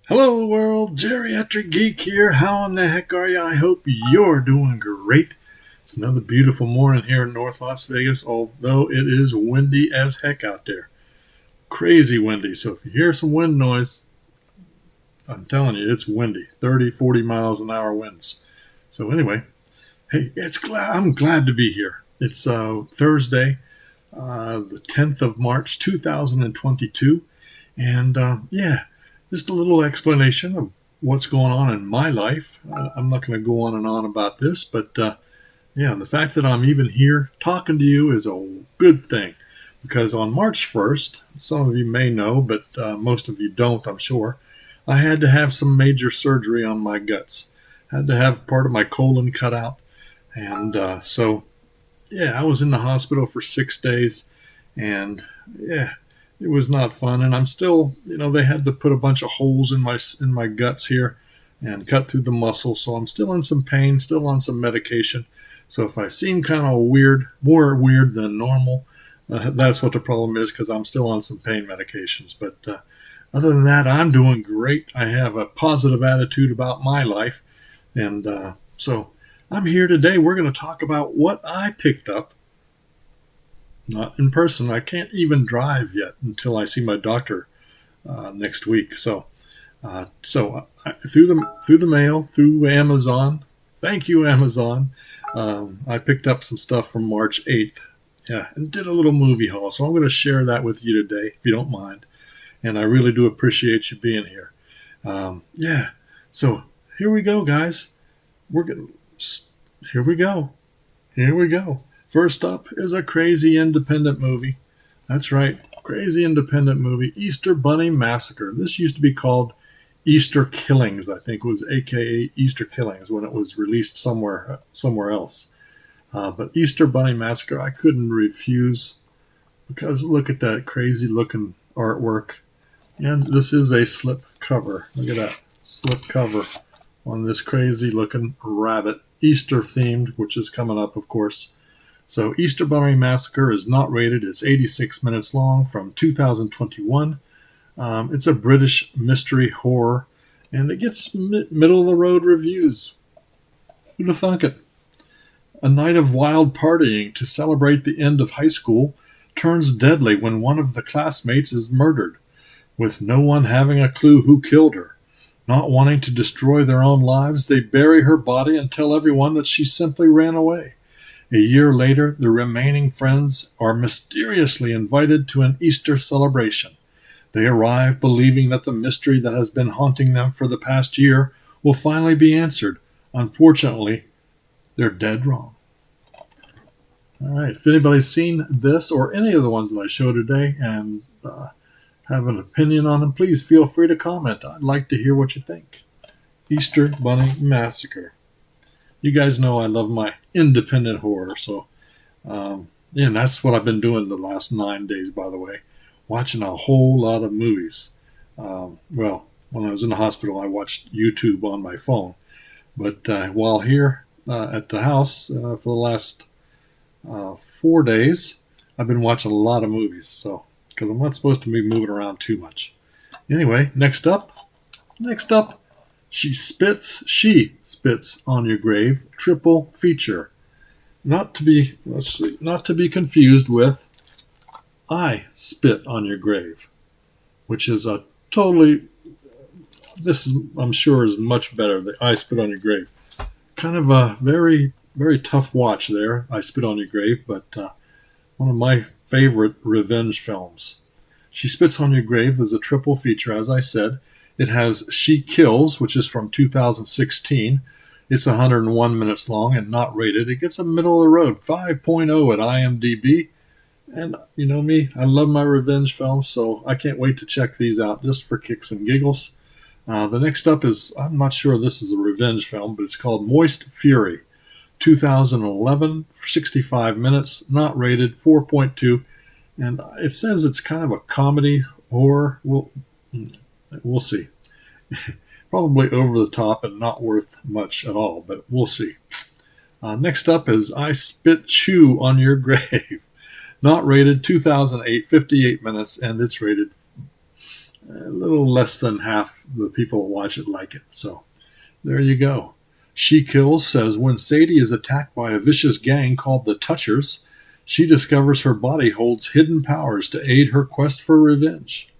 Hello world, Geriatric Geek here. How in the heck are you? I hope you're doing great. It's another beautiful morning here in North Las Vegas, although it is windy as heck out there. Crazy windy. So if you hear some wind noise, I'm telling you, it's windy. 30, 40 miles an hour winds. So anyway, hey, I'm glad to be here. It's Thursday, the 10th of March, 2022. And yeah, just a little explanation of what's going on in my life. I'm not going to go on and on about this, but yeah, the fact that I'm even here talking to you is a good thing because on March 1st, some of you may know, but most of you don't, I'm sure, I had to have some major surgery on my guts. I had to have part of my colon cut out. And so, yeah, I was in the hospital for 6 days. And yeah, it was not fun, and I'm still, they had to put a bunch of holes in my guts here and cut through the muscle, so I'm still in some pain, still on some medication. So if I seem kind of weird, more weird than normal, that's what the problem is because I'm still on some pain medications. But other than that, I'm doing great. I have a positive attitude about my life, and so I'm here today. We're going to talk about what I picked up, not in person. I can't even drive yet until I see my doctor next week. Through the mail, through Amazon. Thank you, Amazon. I picked up some stuff from March 8th. Yeah, and did a little movie haul. So I'm going to share that with you today, if you don't mind. And I really do appreciate you being here. Yeah. So here we go, guys. We're going. Here we go. Here we go. First up is a crazy independent movie. That's right, crazy independent movie, Easter Bunny Massacre. This used to be called Easter Killings, I think it was AKA Easter Killings when it was released somewhere else. But Easter Bunny Massacre, I couldn't refuse because look at that crazy looking artwork. And this is a slip cover. Look at that slip cover on this crazy looking rabbit, Easter themed, which is coming up, of course. So Easter Bunny Massacre is not rated. It's 86 minutes long from 2021. It's a British mystery horror, and it gets middle of the road reviews. Who'd have thunk it? A night of wild partying to celebrate the end of high school turns deadly when one of the classmates is murdered, with no one having a clue who killed her. Not wanting to destroy their own lives, they bury her body and tell everyone that she simply ran away. A year later, the remaining friends are mysteriously invited to an Easter celebration. They arrive believing that the mystery that has been haunting them for the past year will finally be answered. Unfortunately, they're dead wrong. All right, if anybody's seen this or any of the ones that I show today and have an opinion on them, please feel free to comment. I'd like to hear what you think. Easter Bunny Massacre. You guys know I love my independent horror, so yeah, and that's what I've been doing the last 9 days, by the way, watching a whole lot of movies. Well, when I was in the hospital, I watched YouTube on my phone, but while here at the house for the last 4 days, I've been watching a lot of movies, so because I'm not supposed to be moving around too much. Anyway, next up. She spits on your grave. Triple feature. Not to be confused with I spit on your grave, which is a totally. This is, I'm sure, is much better. The I spit on your grave. Kind of a very, very tough watch there. I spit on your grave, but one of my favorite revenge films. She Spits on Your Grave is a triple feature, as I said. It has She Kills, which is from 2016. It's 101 minutes long and not rated. It gets a middle of the road 5.0 at IMDb. And you know me, I love my revenge films, so I can't wait to check these out just for kicks and giggles. The next up is, I'm not sure this is a revenge film, but it's called Moist Fury. 2011, 65 minutes, not rated, 4.2. And it says it's kind of a comedy horror. We'll see. Probably over the top and not worth much at all, but we'll see. Next up is I Spit Chew on Your Grave. Not rated, 2008, 58 minutes, and it's rated A little less than half the people that watch it like it. So there you go. She Kills says when Sadie is attacked by a vicious gang called the Touchers, she discovers her body holds hidden powers to aid her quest for revenge.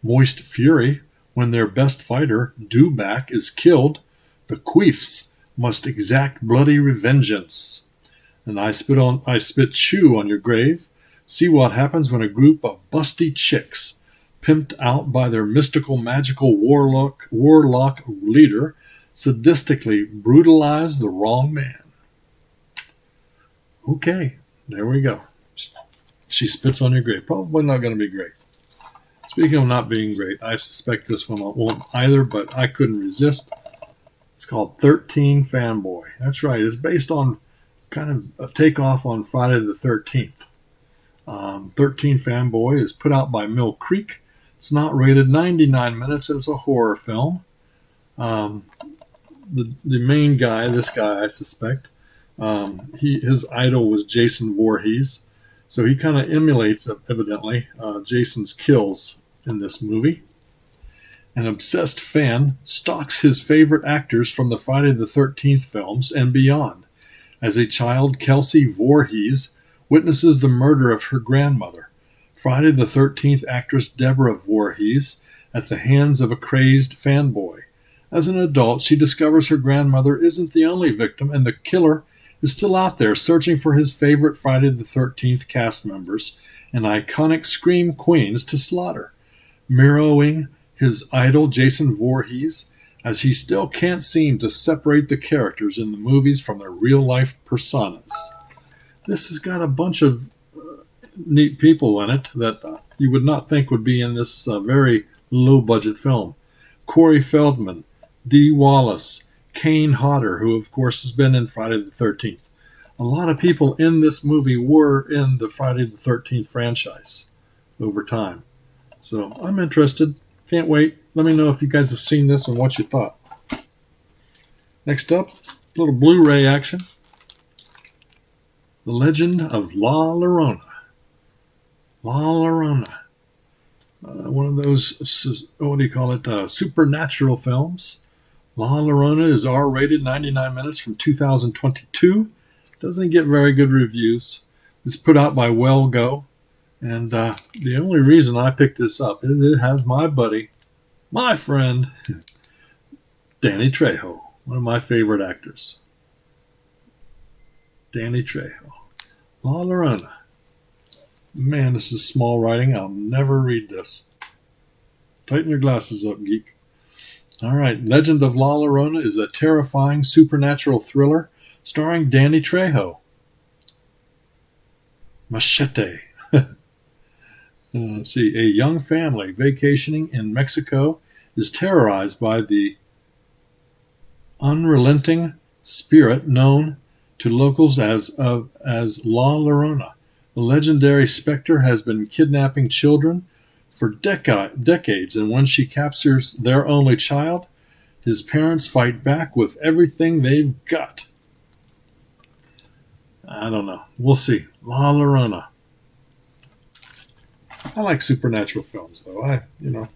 Moist Fury, when their best fighter, Dewback, is killed, the Queefs must exact bloody revengeance. And I spit chew on your grave. See what happens when a group of busty chicks, pimped out by their mystical, magical warlock leader, sadistically brutalize the wrong man. Okay, there we go. She spits on your grave. Probably not going to be great. Speaking of not being great, I suspect this one won't either, but I couldn't resist. It's called 13 Fanboy. That's right. It's based on kind of a takeoff on Friday the 13th. 13 Fanboy is put out by Mill Creek. It's not rated 99 minutes. It's a horror film. The main guy, this guy I suspect, his idol was Jason Voorhees. So he kind of emulates, evidently, Jason's kills in this movie. An obsessed fan stalks his favorite actors from the Friday the 13th films and beyond. As a child, Kelsey Voorhees witnesses the murder of her grandmother, Friday the 13th actress Deborah Voorhees, at the hands of a crazed fanboy. As an adult, she discovers her grandmother isn't the only victim, and the killer is still out there searching for his favorite Friday the 13th cast members and iconic scream queens to slaughter, mirroring his idol Jason Voorhees, as he still can't seem to separate the characters in the movies from their real-life personas. This has got a bunch of neat people in it that you would not think would be in this very low-budget film. Corey Feldman, Dee Wallace, Kane Hodder, who of course has been in Friday the 13th. A lot of people in this movie were in the Friday the 13th franchise over time. So I'm interested. Can't wait. Let me know if you guys have seen this and what you thought. Next up, a little Blu-ray action. The Legend of La Llorona. La Llorona. One of those, what do you call it, supernatural films. La Llorona is R-rated, 99 minutes from 2022. Doesn't get very good reviews. It's put out by Well Go. And the only reason I picked this up is it has my buddy, my friend, Danny Trejo, one of my favorite actors. Danny Trejo. La Llorona. Man, this is small writing. I'll never read this. Tighten your glasses up, Geek. All right, Legend of La Llorona is a terrifying supernatural thriller starring Danny Trejo. Machete. Let's see. A young family vacationing in Mexico is terrorized by the unrelenting spirit known to locals as La Llorona. The legendary specter has been kidnapping children for decades, and when she captures their only child, his parents fight back with everything they've got. I don't know. We'll see. La Llorona. I like supernatural films, though. And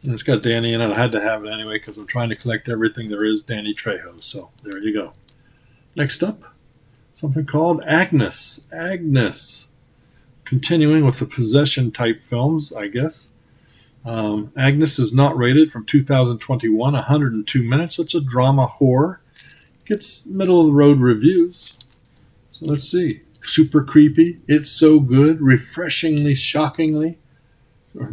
it's got Danny in it. I had to have it anyway because I'm trying to collect everything there is Danny Trejo. So there you go. Next up, something called Agnes. Agnes. Continuing with the possession-type films, I guess. Agnes is not rated from 2021, 102 minutes. It's a drama horror. Gets middle-of-the-road reviews. So let's see. Super creepy. It's so good. Refreshingly shocking. A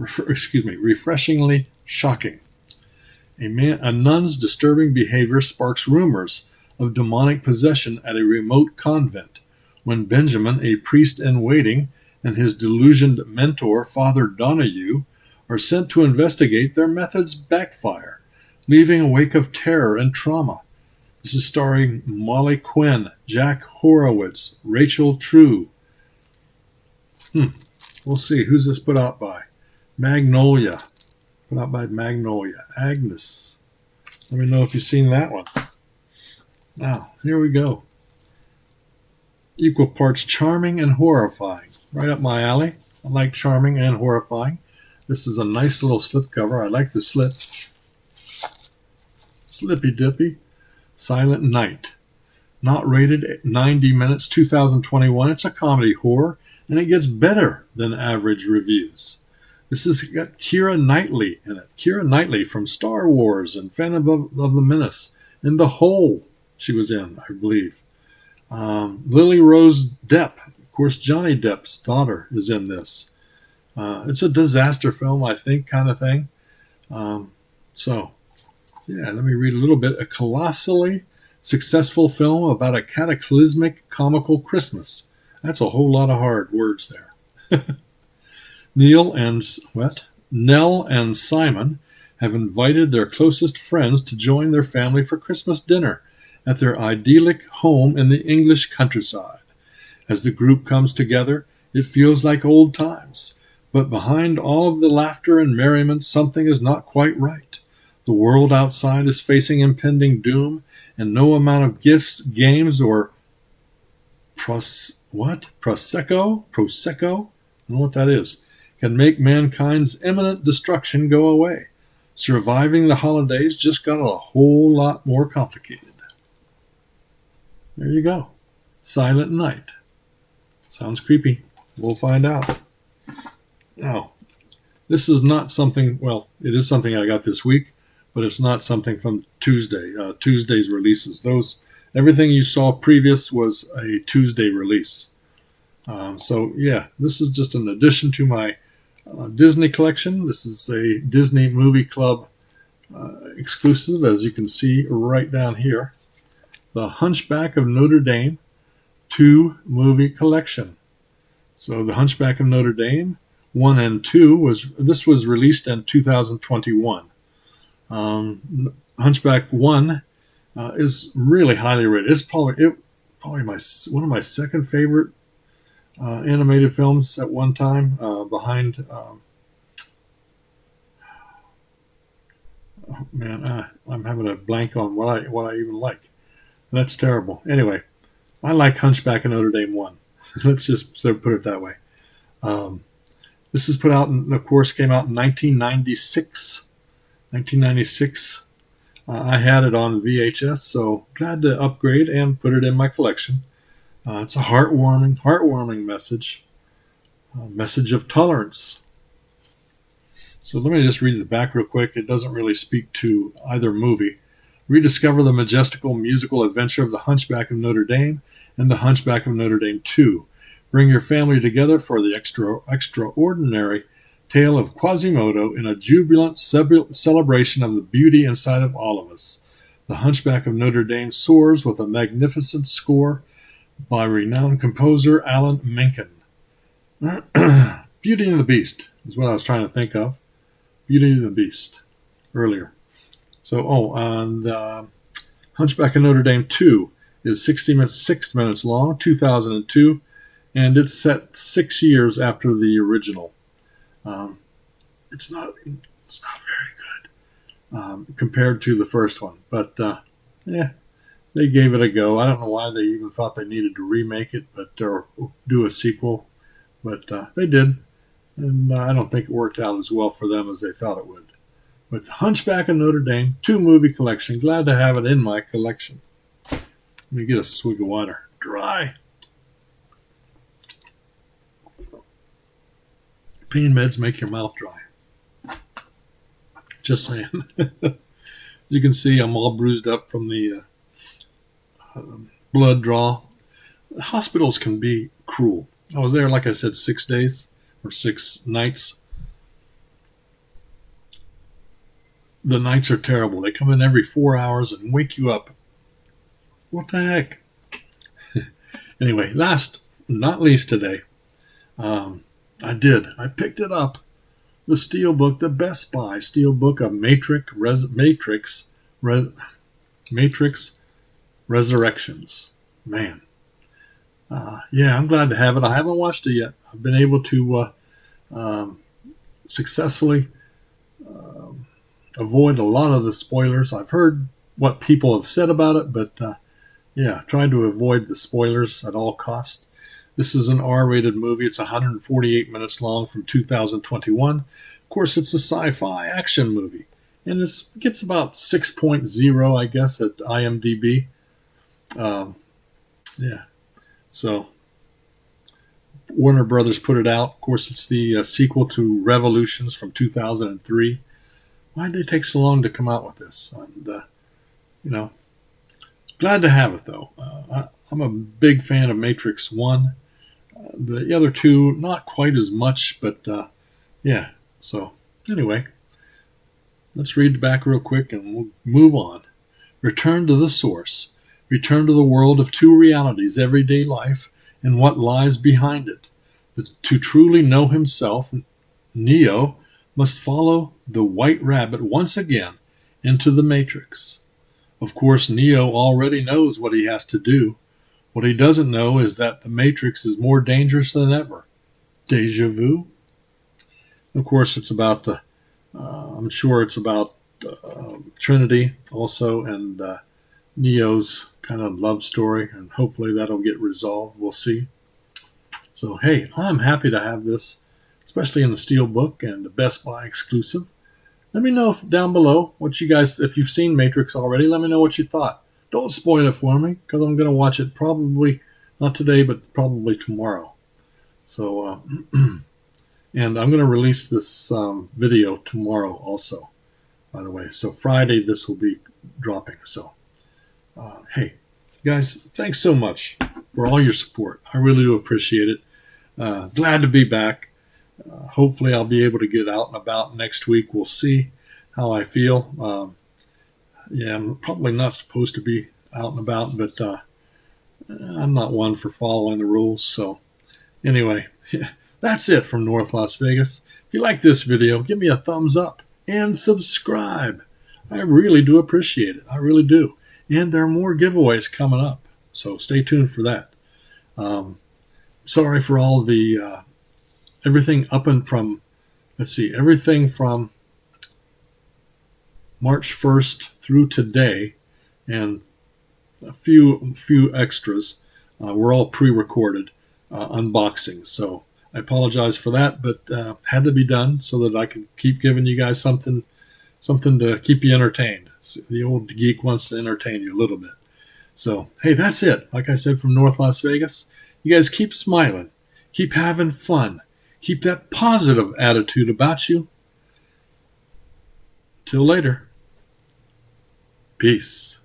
nun's disturbing behavior sparks rumors of demonic possession at a remote convent when Benjamin, a priest in waiting, and his delusioned mentor, Father Donahue, are sent to investigate. Their methods backfire, leaving a wake of terror and trauma. This is starring Molly Quinn, Jack Horowitz, Rachel True. We'll see. Who's this put out by? Magnolia. Put out by Magnolia. Agnes. Let me know if you've seen that one. Now, here we go. Equal parts charming and horrifying. Right up my alley. I like charming and horrifying. This is a nice little slipcover. I like the slip. Slippy Dippy. Silent Night. Not rated 90 minutes, 2021. It's a comedy horror, and it gets better than average reviews. This has got Keira Knightley in it. Keira Knightley from Star Wars and Phantom of the Menace. And The Hole she was in, I believe. Lily Rose Depp. Of course, Johnny Depp's daughter is in this. It's a disaster film, I think, kind of thing. Let me read a little bit. A colossally successful film about a cataclysmic comical Christmas. That's a whole lot of hard words there. Nell and Simon have invited their closest friends to join their family for Christmas dinner at their idyllic home in the English countryside. As the group comes together, it feels like old times. But behind all of the laughter and merriment, something is not quite right. The world outside is facing impending doom, and no amount of gifts, games, or Prosecco? I don't know what that is. Can make mankind's imminent destruction go away. Surviving the holidays just got a whole lot more complicated. There you go. Silent Night. Sounds creepy. We'll find out. Now, this is not something, well, it is something I got this week, but it's not something from Tuesday's releases. Everything you saw previous was a Tuesday release. This is just an addition to my Disney collection. This is a Disney Movie Club exclusive, as you can see right down here. The Hunchback of Notre Dame 2 movie collection. So the Hunchback of Notre Dame 1 and 2 was released in 2021. Hunchback 1 is really highly rated. It's probably one of my second favorite animated films at one time, behind I'm having a blank on what I even like. That's terrible. Anyway, I like Hunchback of Notre Dame 1. Let's just put it that way. This is came out in 1996. I had it on VHS, so glad to upgrade and put it in my collection. It's a heartwarming message. A message of tolerance. So let me just read the back real quick. It doesn't really speak to either movie. Rediscover the majestical musical adventure of The Hunchback of Notre Dame and The Hunchback of Notre Dame 2. Bring your family together for the extraordinary tale of Quasimodo in a jubilant celebration of the beauty inside of all of us. The Hunchback of Notre Dame soars with a magnificent score by renowned composer Alan Menken. Beauty and the Beast is what I was trying to think of. Beauty and the Beast earlier. Hunchback of Notre Dame 2 is 6 minutes long, 2002, and it's set 6 years after the original. It's not very good compared to the first one, but they gave it a go. I don't know why they even thought they needed to remake it, or do a sequel, but they did, and I don't think it worked out as well for them as they thought it would. But Hunchback of Notre Dame 2 movie collection. Glad to have it in my collection. Let me get a swig of water. Dry. Pain meds make your mouth dry. Just saying. You can see I'm all bruised up from the blood draw. Hospitals can be cruel. I was there, like I said, 6 days or 6 nights. The nights are terrible. They come in every 4 hours and wake you up. What the heck? Anyway, last, not least today, I picked it up. The Steelbook, the Best Buy Steelbook of Matrix Resurrections. Man. I'm glad to have it. I haven't watched it yet. I've been able to successfully avoid a lot of the spoilers. I've heard what people have said about it, but trying to avoid the spoilers at all costs. This is an R-rated movie. It's 148 minutes long from 2021. Of course, it's a sci-fi action movie, and it gets about 6.0, I guess, at IMDb. Um, yeah, so Warner Brothers put it out. Of course, it's the sequel to Revolutions from 2003. Why did they take so long to come out with this? And you know, glad to have it though. I'm a big fan of Matrix 1. The other two, not quite as much, but yeah. So anyway, let's read back real quick and we'll move on. Return to the source. Return to the world of two realities, everyday life, and what lies behind it. To truly know himself, Neo must follow the white rabbit once again into the Matrix. Of course, Neo already knows what he has to do. What he doesn't know is that the Matrix is more dangerous than ever. Deja vu? Of course, it's about the, I'm sure it's about Trinity also, and Neo's kind of love story, and hopefully that'll get resolved. We'll see. So, hey, I'm happy to have this, especially in the Steelbook and the Best Buy exclusive. Let me know down below what you guys, if you've seen Matrix already, let me know what you thought. Don't spoil it for me, because I'm going to watch it probably, not today, but probably tomorrow. So, and I'm going to release this video tomorrow also, by the way. So Friday this will be dropping. So, hey, guys, thanks so much for all your support. I really do appreciate it. Glad to be back. Hopefully I'll be able to get out and about next week. We'll see how I feel. Yeah, I'm probably not supposed to be out and about, but I'm not one for following the rules. So anyway, that's it from North Las Vegas. If you like this video, give me a thumbs up and subscribe. I really do appreciate it. I really do. And there are more giveaways coming up, so stay tuned for that. Sorry for all the everything up and from, let's see, everything from March 1st through today, and a few extras. Were all pre-recorded unboxings, so I apologize for that, but had to be done so that I could keep giving you guys something to keep you entertained. The old Geek wants to entertain you a little bit. So, hey, that's it. Like I said, from North Las Vegas, you guys keep smiling, keep having fun, keep that positive attitude about you. Till later. Peace.